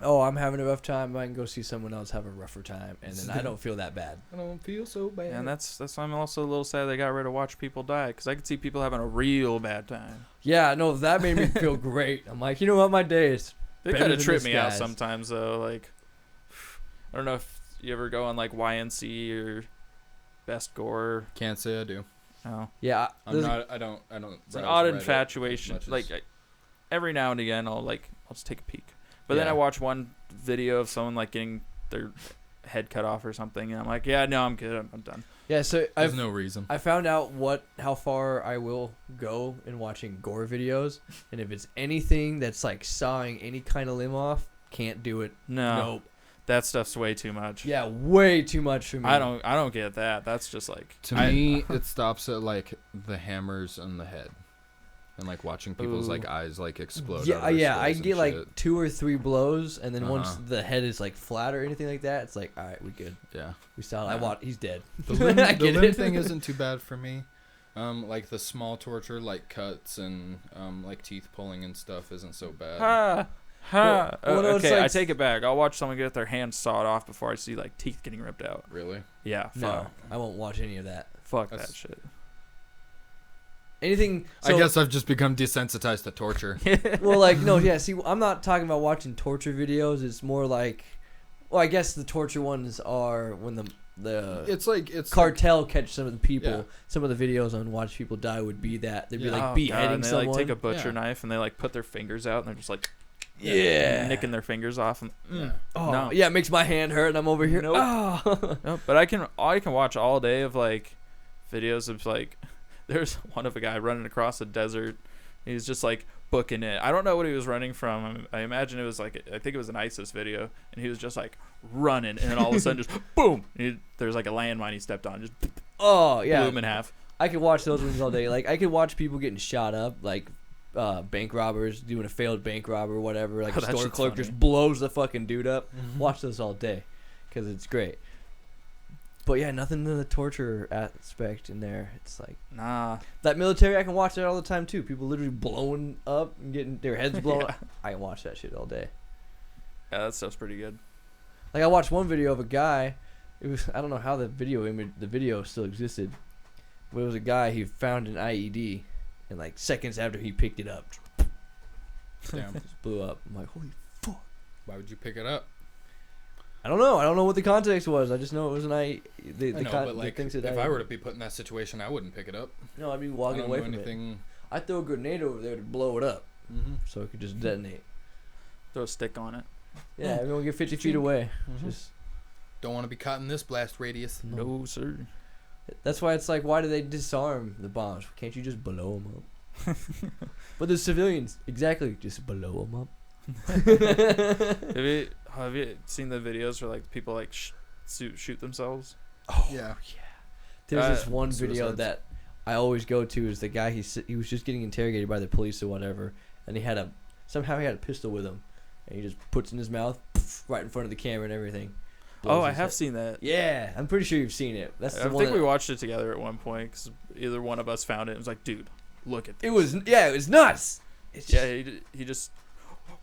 Oh, I'm having a rough time. I can go see someone else have a rougher time, and then I don't feel that bad. I don't feel so bad. And that's why I'm also a little sad they got rid of Watch People Die, because I could see people having a real bad time. Yeah, no, that made me feel great. I'm like, you know what, my day is They kind of trip me out sometimes, though. Like, I don't know if you ever go on, like, YNC or Best Gore. Can't say I do. Oh. Yeah. I don't. It's an odd infatuation. Like, every now and again, I'll just take a peek. But then I watch one video of someone, like, getting their head cut off or something, and I'm like, yeah, no, I'm good. I'm done. Yeah, so there's no reason. I found out how far I will go in watching gore videos, and if it's anything that's like sawing any kind of limb off, can't do it. No. Nope. That stuff's way too much. Yeah, way too much for me. I don't get that. That's just like to me it stops at like the hammers on the head. And like watching people's like eyes like explode. Yeah, I get like 2 or 3 blows, and then once the head is like flat or anything like that, it's like, all right, we good. Yeah, we saw. He's dead. The limb thing isn't too bad for me. Like the small torture, like cuts and like teeth pulling and stuff, isn't so bad. No, okay, I take it back. I'll watch someone get their hands sawed off before I see like teeth getting ripped out. Really? Yeah. No, I won't watch any of that. Fuck that shit. Anything. I guess I've just become desensitized to torture. Well, like, no, yeah. See, I'm not talking about watching torture videos. It's more like, well, I guess the torture ones are when it's cartel catch some of the people. Yeah. Some of the videos on Watch People Die would be that they'd be like Oh, beheading God, and they someone. like take a butcher knife and they like put their fingers out and they're just like nicking their fingers off. And, Oh, no. yeah, it makes my hand hurt and I'm over here. Nope. Oh. No, but I can watch all day of like videos of like there's one of a guy running across a desert. He's just like booking it. I don't know what he was running from. I imagine it was like I think it was an ISIS video, and he was just like running, and then all of a sudden just boom. There's like a landmine he stepped on, just Oh, yeah. blew him in half. I could watch those ones all day. Like I could watch people getting shot up, like bank robbers doing a failed bank robber or whatever. Like Oh, a that store shit's clerk funny. just blows the fucking dude up. Mhm. Watch those all day because it's great. But yeah, nothing in the torture aspect in there. It's like Nah. that military. I can watch that all the time too. People literally blowing up and getting their heads blown Yeah. up. I can watch that shit all day. Yeah, that stuff's pretty good. Like I watched one video of a guy. It was I don't know how the video still existed, but it was a guy he found an IED, and like seconds after he picked it up, Damn. just blew up. I'm like, holy fuck! Why would you pick it up? I don't know. I don't know what the context was. I just know it was an I know, but like, things if that I were to be put in that situation, I wouldn't pick it up. no, I'd be I walking don't away know from it. anything. I'd throw a grenade over there to blow it up, Mm-hmm. so it could just detonate. Throw a stick on it. Yeah, everyone get 50 feet away. Just Don't want to be caught in this blast radius. No, sir. that's why it's like, why do they disarm the bombs? Can't you just blow them up? But the civilians, exactly, just blow them up. Have you seen the videos where like people like shoot themselves? Oh Yeah. There's this one suicides. video that I always go to is the guy he was just getting interrogated by the police or whatever, and he had a pistol with him, and he just puts in his mouth right in front of the camera and everything. Oh, Blows I his have head. seen that. Yeah, I'm pretty sure you've seen it. That's the I one think we that- watched it together at one point because either one of us found it. And was like, dude, look at this. It was nuts. It's just, Yeah, he just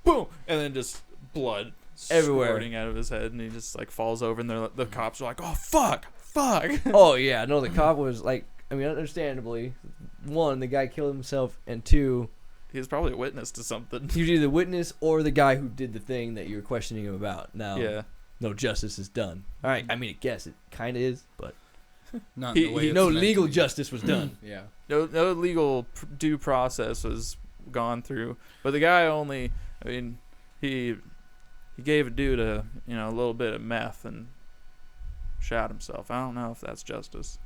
boom, and then just blood Everywhere. squirting out of his head, and he just like falls over, and the cops are like, "Oh fuck!" oh yeah, no, the cop was like, I mean, understandably, one, the guy killed himself, and two, He was probably a witness to something. he was either the witness or the guy who did the thing that you're questioning him about. Now, Yeah, no justice is done. All right, I mean, I guess it kind of is, but Not in the way it's no meant to legal be. justice was done. Yeah. no legal due process was gone through, but the guy only, I mean, he gave a dude a a little bit of meth and shot himself. I don't know if that's justice.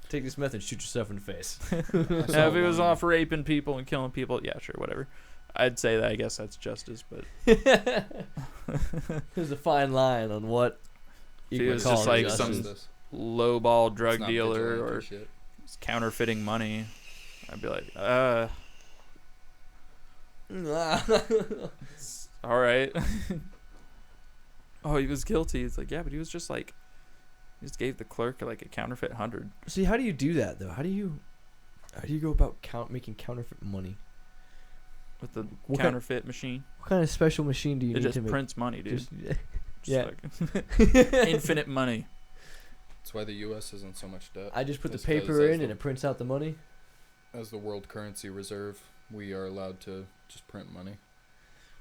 Take this meth and shoot yourself in the face. I saw Now, if he was one- off raping people and killing people, yeah, sure, whatever. I'd say that. I guess that's justice, but There's a fine line on what If you he would was call just like justice. some lowball It's drug not dealer vigilante or shit. counterfeiting money, I'd be like, all right. Oh, he was guilty. It's like, yeah, but he was just like, he just gave the clerk like a counterfeit 100. See, how do you do that though? How do you go about making counterfeit money? With the What counterfeit machine. What kind of special machine do you It need just to make? prints money, dude. Just, Just yeah. like infinite money. That's why the U.S. is in so much debt. I just put the That's 'cause paper as in the- and it prints out the money. As the world currency reserve, we are allowed to just print money.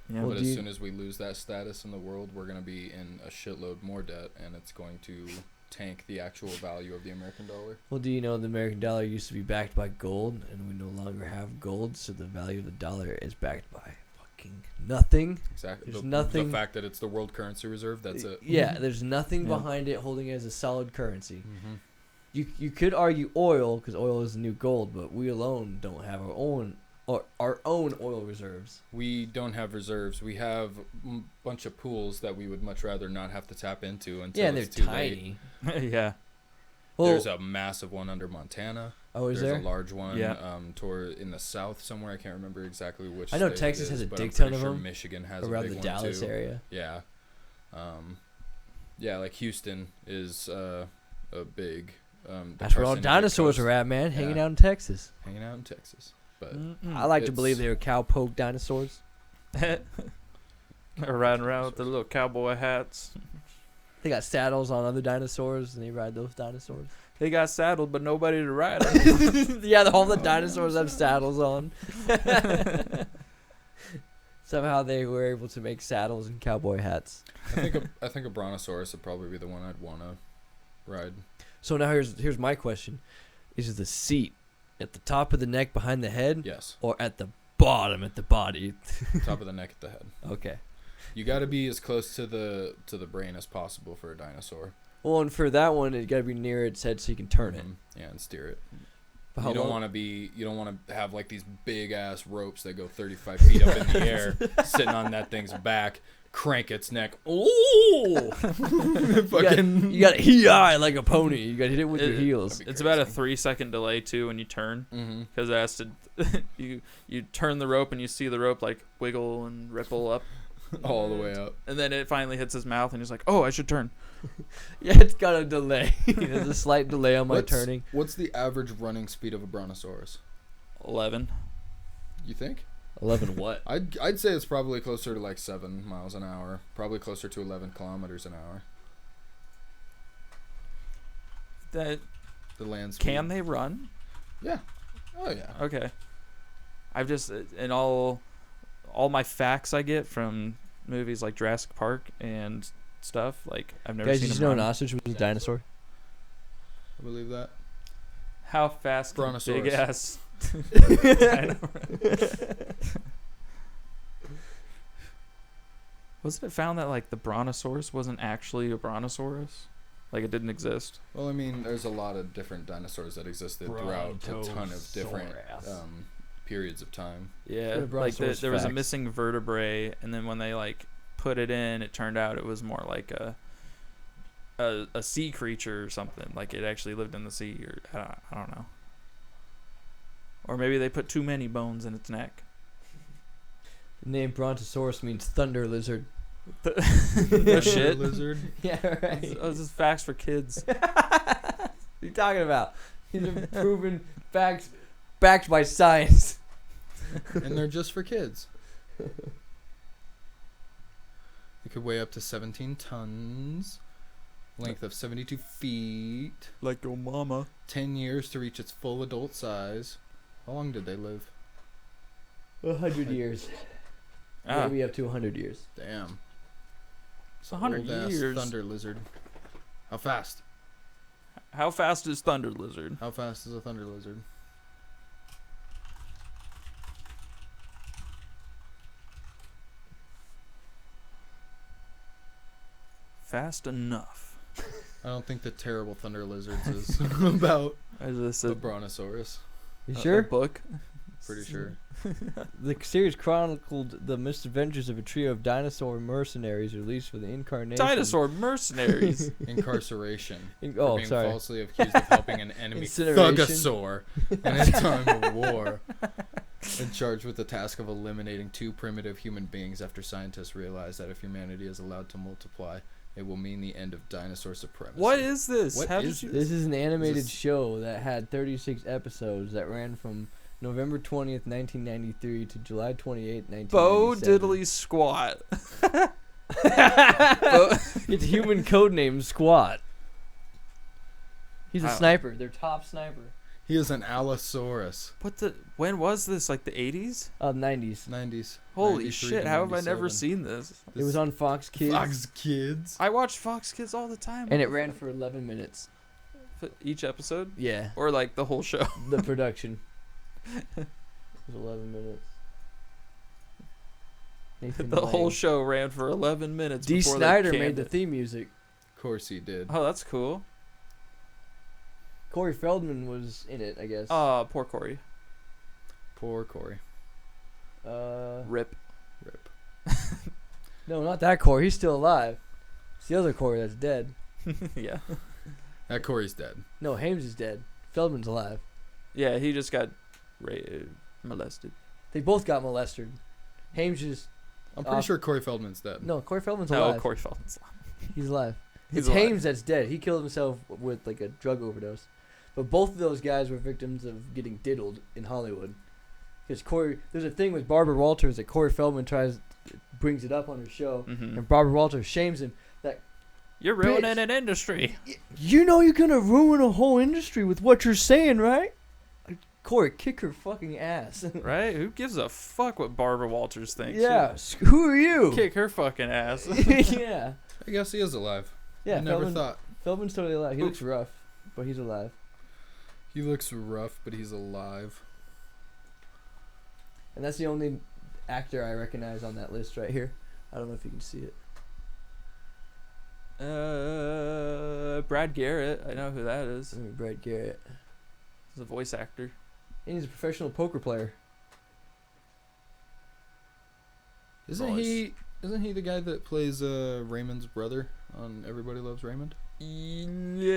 Yeah. Well, But do as you- soon as we lose that status in the world, we're going to be in a shitload more debt, and it's going to tank the actual value of the American dollar. Well, do you know the American dollar used to be backed by gold, and we no longer have gold, so the value of the dollar is backed by fucking nothing. Exactly. There's The nothing- fact that it's the world currency reserve, that's it. Yeah, there's nothing Yeah. behind it holding it as a solid currency. Mm-hmm. You could argue oil, because oil is the new gold, but we alone don't have our own oil reserves. We don't have reserves. We have a bunch of pools that we would much rather not have to tap into until Yeah, and they're it's too late. tiny. Yeah. Well, There's a massive one under Montana. oh, is There's there? a large one Yeah. toward in the south somewhere. I can't remember exactly which. I know state it Texas is, has a but dick I'm ton pretty of sure them Michigan has around a the big Dallas one too. area. Yeah. Yeah, like Houston is a big. That's where all dinosaurs are at, man. Yeah. Hanging out in Texas. Hanging out in Texas, but I like to It's- believe they were cowpoke dinosaurs. Riding around with their little cowboy hats. They got saddles on other dinosaurs, and they ride those dinosaurs. They got saddled, but nobody to ride them. Yeah, all the dinosaurs have saddles on. Somehow they were able to make saddles and cowboy hats. I think a brontosaurus would probably be the one I'd wanna ride. So now here's my question: is the seat at the top of the neck behind the head? Yes. Or at the bottom at the body? Top of the neck at the head. Okay. You got to be as close to the brain as possible for a dinosaur. Well, and for that one, it got to be near its head so you can turn it. Yeah, and steer it. But You don't want to have like these big ass ropes that go 35 feet up in the air, sitting on that thing's back, crank its neck. Oh! Fucking. You got to hee-eye like a pony. You got to hit it with your heels. It's about a 3-second delay too when you turn, because it has to. you turn the rope and you see the rope like wiggle and ripple up. All the way up. And then it finally hits his mouth and he's like, oh, I should turn. Yeah, it's got a delay. There's a slight delay on my turning. What's the average running speed of a brontosaurus? 11. You think? 11 what? I'd say it's probably closer to like 7 miles an hour. Probably closer to 11 kilometers an hour. The land speed. Can they run? Yeah. Oh, yeah. Okay. I've just, in all my facts I get from movies like Jurassic Park and stuff, like I've never Guys, seen did them you know run. an ostrich was a dinosaur? I believe that. How fast can Brontosaurus. big ass Wasn't it found that like the Brontosaurus wasn't actually a Brontosaurus? Like it didn't exist? Well, I mean, there's a lot of different dinosaurs that existed throughout a ton of different periods of time. Yeah, like there was a missing vertebrae, and then when they like put it in, it turned out it was more like a sea creature or something. Like it actually lived in the sea, or I don't know. Or maybe they put too many bones in its neck. The name Brontosaurus means thunder lizard. No shit. Lizard. Yeah, right. This is facts for kids. What are you talking about? These are proven facts backed by science. And they're just for kids. It could weigh up to 17 tons. Length of 72 feet. Like your mama. 10 years to reach its full adult size. How long did they live? 100 years. Maybe up to 100 years. Damn. It's 100 years. Thunder lizard. How fast? How fast is thunder lizard? How fast is a thunder lizard? Fast enough. I don't think the terrible thunder lizards is about Is this the Brontosaurus. You sure? A book? Pretty sure. The series chronicled the misadventures of a trio of dinosaur mercenaries released for the incarnation. Dinosaur mercenaries. Incarceration. Oh, being sorry. falsely accused of helping an enemy Incineration. thugosaur in a time of war. And charged with the task of eliminating 2 primitive human beings after scientists realized that if humanity is allowed to multiply, it will mean the end of dinosaur supremacy. What is this? What How is did you? This is an animated show that had 36 episodes that ran from November 20th, 1993 to July 28th, 1997. Bo Diddley Squat. It's human codename Squat. He's a sniper. Their top sniper. He is an Allosaurus. When was this? Like the 80s? 90s. 90s. Holy 93 shit! to How have I 97. never seen this? It was on Fox Kids. Fox Kids. I watch Fox Kids all the time. And it ran for 11 minutes. Each episode, Yeah. or like the whole show. The production. It was 11 minutes. Nathan The whole Lane. show ran for 11 minutes. D. before they Snyder canned made the it. theme music. Of course he did. Oh, that's cool. Corey Feldman was in it, I guess. Oh, poor Corey. Poor Corey. Rip. Rip. No, not that Corey. He's still alive. It's the other Corey that's dead. Yeah. That Corey's dead. No, Hames is dead. Feldman's alive. Yeah, he just got molested. They both got molested. Hames just... I'm pretty sure Corey Feldman's dead. No, Corey Feldman's No, alive. Corey Feldman's alive. He's alive. He's It's alive. Hames that's dead. He killed himself with like a drug overdose. But both of those guys were victims of getting diddled in Hollywood. Because there's a thing with Barbara Walters that Corey Feldman brings it up on her show, Mm-hmm. and Barbara Walters shames him. You're ruining an industry. You know you're gonna ruin a whole industry with what you're saying, right? Corey, kick her fucking ass. Right? Who gives a fuck what Barbara Walters thinks? Yeah, who are you? Kick her fucking ass. Yeah. I guess he is alive. Yeah, I never thought. Feldman's totally alive. He looks rough, but he's alive. He looks rough, but he's alive. And that's the only actor I recognize on that list right here. I don't know if you can see it. Brad Garrett. I know who that is. Brad Garrett. He's a voice actor. And he's a professional poker player. Isn't he the guy that plays Raymond's brother on Everybody Loves Raymond? Yes,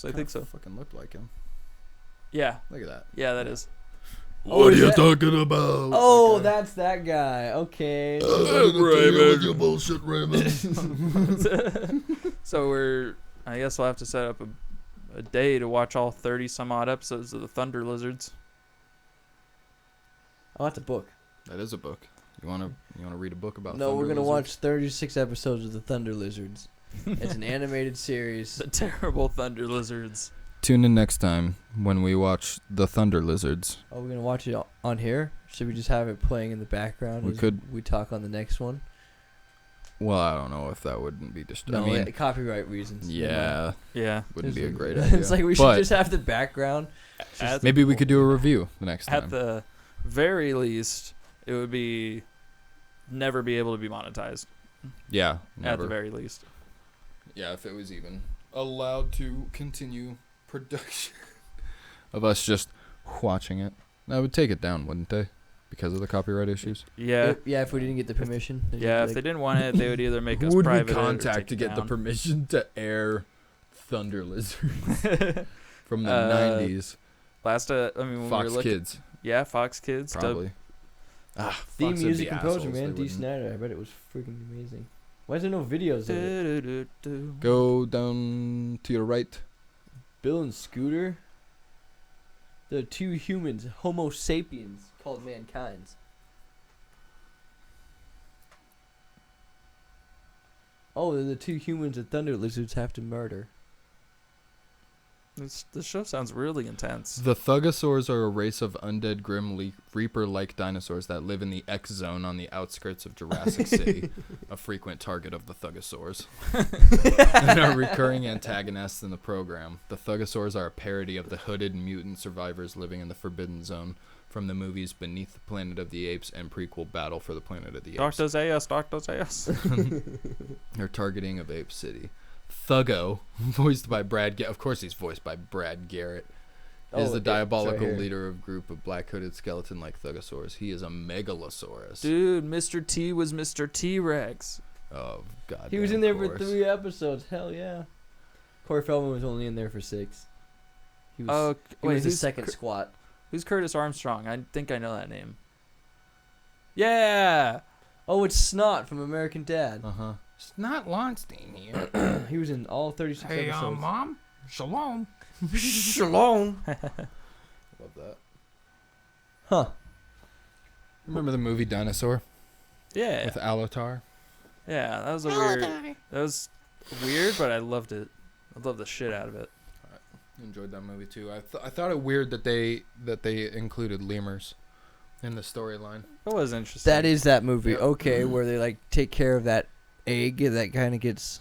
I think so. Fucking looked like him. Yeah. Look at that. Yeah, that is. What are you talking about? Oh, okay. That's that guy. Okay. Raymond, you bullshit, Raymond. So I guess we'll have to set up a day to watch all 30 some odd episodes of the Thunder Lizards. Oh, that's a book. That is a book. You wanna read a book about? No, Thunder we're gonna Lizards? watch 36 episodes of the Thunder Lizards. It's an animated series. The terrible Thunder Lizards. Tune in next time when we watch the Thunder Lizards. Oh, we're gonna watch it on here. Should we just have it playing in the background? We talk on the next one. Well, I don't know if that wouldn't be No, I mean, copyright reasons. Yeah. Yeah. Wouldn't be a great idea. It's like we should just have the background. Maybe we could do a review the next time. At the very least, it would be never be able to be monetized. Yeah. Never. At the very least. Yeah, if it was even allowed to continue production of us just watching it. That would take it down, wouldn't they? Because of the copyright issues? Yeah. If we didn't get the permission. Yeah, if they didn't want it, they would either make us Who would private we contact or take to it get the down. permission to air Thunder Lizards from the 90s? When Fox we were looking, Kids. Yeah, Fox Kids. Probably. Theme Fox would music be composer, assholes, man. they D. wouldn't. Snyder. I bet it was freaking amazing. Why is there no videos of it? Go down to your right. Bill and Scooter. The two humans, Homo sapiens, called mankind. Oh, they're the two humans that Thunder Lizards have to murder. This show sounds really intense. The Thugosaurs are a race of undead Grim Reaper-like dinosaurs that live in the X zone on the outskirts of Jurassic City, a frequent target of the Thugosaurs. And are recurring antagonists in the program. The Thugosaurs are a parody of the hooded mutant survivors living in the Forbidden Zone from the movies Beneath the Planet of the Apes and prequel Battle for the Planet of the Apes. Dr. Zayas. Their targeting of Ape City. Thuggo, voiced by Brad Garrett. Of course he's voiced by Brad Garrett. Is the diabolical leader of a group of black-hooded skeleton-like Thugosaurs. He is a megalosaurus. Dude, Mr. T was Mr. T-Rex. Oh, God. He was in there for 3 episodes. Hell yeah. Corey Feldman was only in there for 6. He was, he was the second squat. Who's Curtis Armstrong? I think I know that name. Yeah! Oh, it's Snot from American Dad. Uh-huh. Snot Lonstein here. He was in all 36 episodes. Mom. Shalom. Shalom. Love that. Huh. Remember the movie Dinosaur? Yeah. With Alatar? Yeah, that was that was weird, but I loved it. I loved the shit out of it. Enjoyed that movie too. I thought it weird that they included lemurs in the storyline. It was interesting. That is that movie. Yeah. Okay, where they like take care of that egg that kind of gets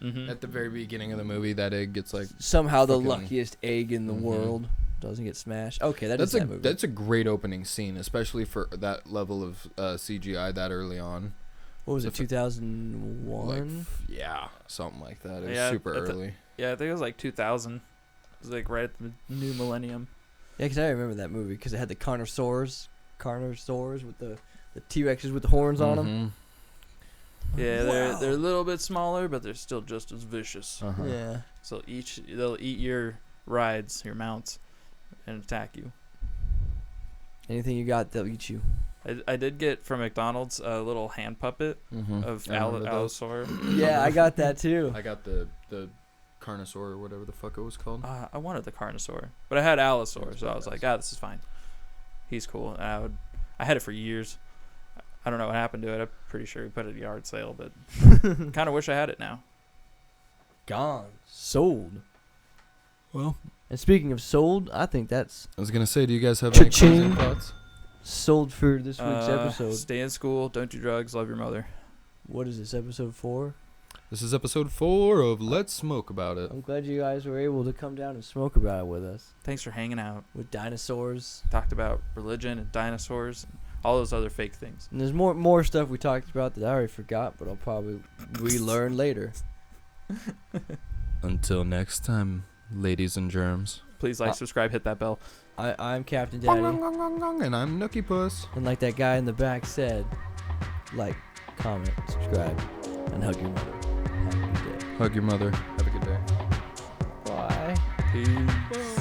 At the very beginning of the movie, that egg gets like somehow the fucking- luckiest egg in the world doesn't get smashed. Okay, that's that movie. That's a great opening scene, especially for that level of CGI that early on. What was it? 2001. Yeah, something like that. It was Yeah, super early. Yeah, I think it was like 2000. It was like right at the new millennium. Yeah, because I remember that movie because it had the Carnosaurs with the T-Rexes with the horns on them. Yeah, Wow. they're a little bit smaller, but they're still just as vicious. Uh-huh. Yeah. So they'll eat your rides, your mounts, and attack you. Anything you got, they'll eat you. I did get from McDonald's a little hand puppet Mm-hmm. of I remember those. Allosaur. Yeah, I got that too. I got the Carnosaur or whatever the fuck it was called. I wanted the Carnosaur, but I had Allosaur, so I was like, this is fine. He's cool. And I had it for years. I don't know what happened to it. I'm pretty sure we put it at a yard sale, but kind of wish I had it now. Gone. Sold. Well, And speaking of sold, I think that's I was gonna say, do you guys have any Cha-ching. closing thoughts? sold for this week's episode. Stay in school. Don't do drugs. Love your mother. What is this, episode 4? This is episode 4 of Let's Smoke About It. I'm glad you guys were able to come down and smoke about it with us. Thanks for hanging out. With dinosaurs. Talked about religion and dinosaurs and all those other fake things. And there's more stuff we talked about that I already forgot, but I'll probably relearn later. Until next time, ladies and germs. Please like, subscribe, hit that bell. I'm Captain Daddy. And I'm Nookie Puss. And like that guy in the back said, like, comment, subscribe, and hug your mother. Have a good day. Hug your mother. Have a good day. Bye. Peace.